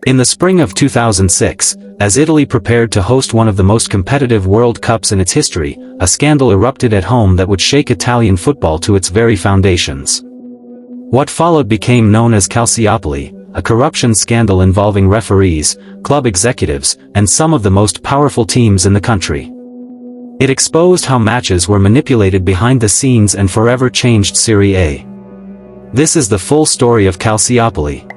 In the spring of 2006, as Italy prepared to host one of the most competitive World Cups in its history, a scandal erupted at home that would shake Italian football to its very foundations. What followed became known as Calciopoli, a corruption scandal involving referees, club executives, and some of the most powerful teams in the country. It exposed how matches were manipulated behind the scenes and forever changed Serie A. This is the full story of Calciopoli.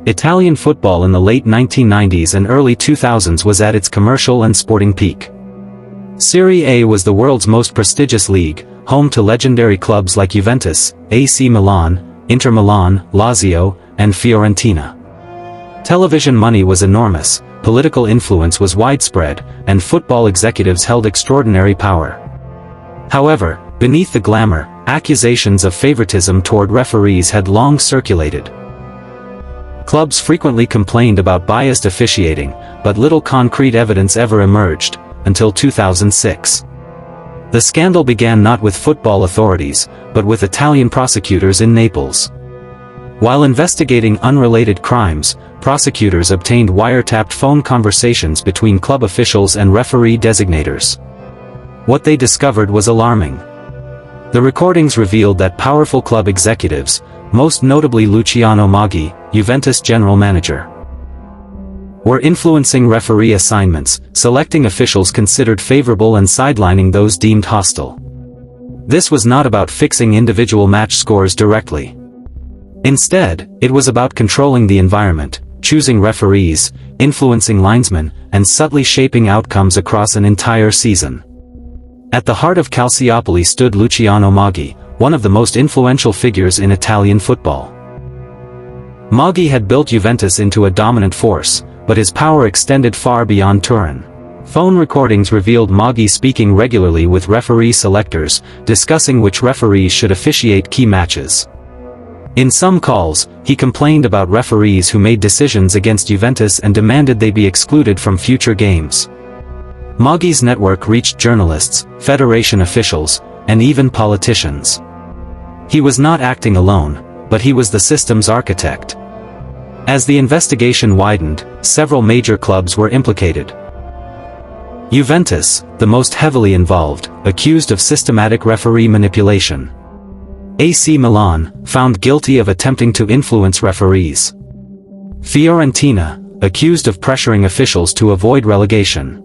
Italian football in the late 1990s and early 2000s was at its commercial and sporting peak. Serie A was the world's most prestigious league, home to legendary clubs like Juventus, AC Milan, Inter Milan, Lazio, and Fiorentina. Television money was enormous, political influence was widespread, and football executives held extraordinary power. However, beneath the glamour, accusations of favoritism toward referees had long circulated. Clubs frequently complained about biased officiating, but little concrete evidence ever emerged, until 2006. The scandal began not with football authorities, but with Italian prosecutors in Naples. While investigating unrelated crimes, prosecutors obtained wiretapped phone conversations between club officials and referee designators. What they discovered was alarming. The recordings revealed that powerful club executives, most notably Luciano Maggi, Juventus general manager, were influencing referee assignments, selecting officials considered favorable and sidelining those deemed hostile. This was not about fixing individual match scores directly. Instead, it was about controlling the environment, choosing referees, influencing linesmen, and subtly shaping outcomes across an entire season. At the heart of Calciopoli stood Luciano Maggi, one of the most influential figures in Italian football. Maggi had built Juventus into a dominant force, but his power extended far beyond Turin. Phone recordings revealed Maggi speaking regularly with referee selectors, discussing which referees should officiate key matches. In some calls, he complained about referees who made decisions against Juventus and demanded they be excluded from future games. Maggi's network reached journalists, federation officials, and even politicians. He was not acting alone, but he was the system's architect. As the investigation widened, several major clubs were implicated. Juventus, the most heavily involved, accused of systematic referee manipulation. AC Milan, found guilty of attempting to influence referees. Fiorentina, accused of pressuring officials to avoid relegation.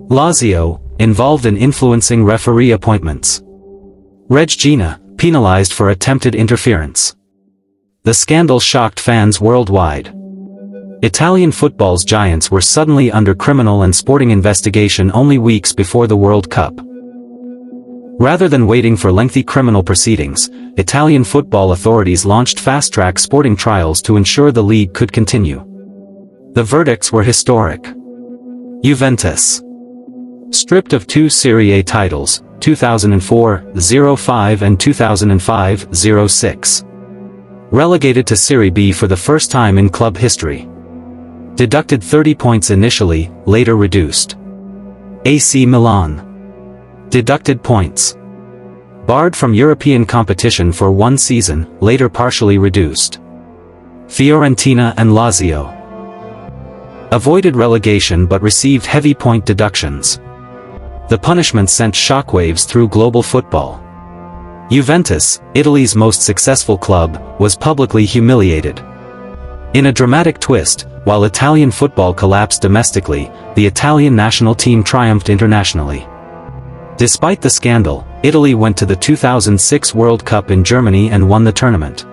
Lazio, involved in influencing referee appointments. Regina, penalized for attempted interference. The scandal shocked fans worldwide. Italian football's giants were suddenly under criminal and sporting investigation only weeks before the World Cup. Rather than waiting for lengthy criminal proceedings, Italian football authorities launched fast-track sporting trials to ensure the league could continue. The verdicts were historic. Juventus, stripped of 2 Serie A titles, 2004-05 and 2005-06. Relegated to Serie B for the first time in club history. Deducted 30 points initially, later reduced. AC Milan, deducted points. Barred from European competition for 1 season, later partially reduced. Fiorentina and Lazio avoided relegation but received heavy point deductions. The punishment sent shockwaves through global football. Juventus, Italy's most successful club, was publicly humiliated. In a dramatic twist, while Italian football collapsed domestically, the Italian national team triumphed internationally. Despite the scandal, Italy went to the 2006 World Cup in Germany and won the tournament.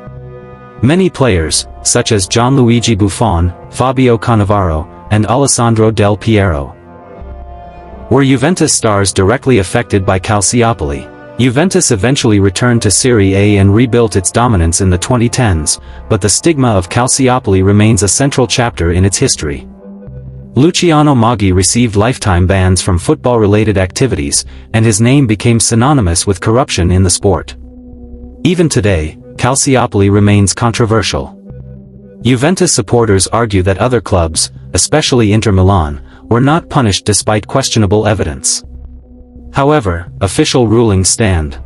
Many players, such as Gianluigi Buffon, Fabio Cannavaro, and Alessandro Del Piero, were Juventus stars directly affected by Calciopoli. Juventus eventually returned to Serie A and rebuilt its dominance in the 2010s, but the stigma of Calciopoli remains a central chapter in its history. Luciano Maggi received lifetime bans from football-related activities, and his name became synonymous with corruption in the sport. Even today, Calciopoli remains controversial. Juventus supporters argue that other clubs, especially Inter Milan, were not punished despite questionable evidence. However, official rulings stand.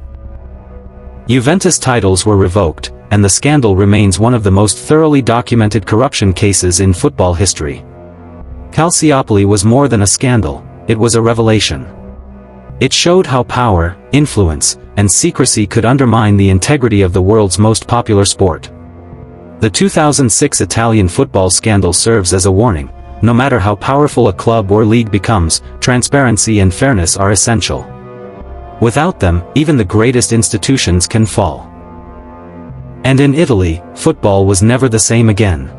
Juventus titles were revoked, and the scandal remains one of the most thoroughly documented corruption cases in football history. Calciopoli was more than a scandal, it was a revelation. It showed how power, influence, and secrecy could undermine the integrity of the world's most popular sport. The 2006 Italian football scandal serves as a warning: no matter how powerful a club or league becomes, transparency and fairness are essential. Without them, even the greatest institutions can fall. And in Italy, football was never the same again.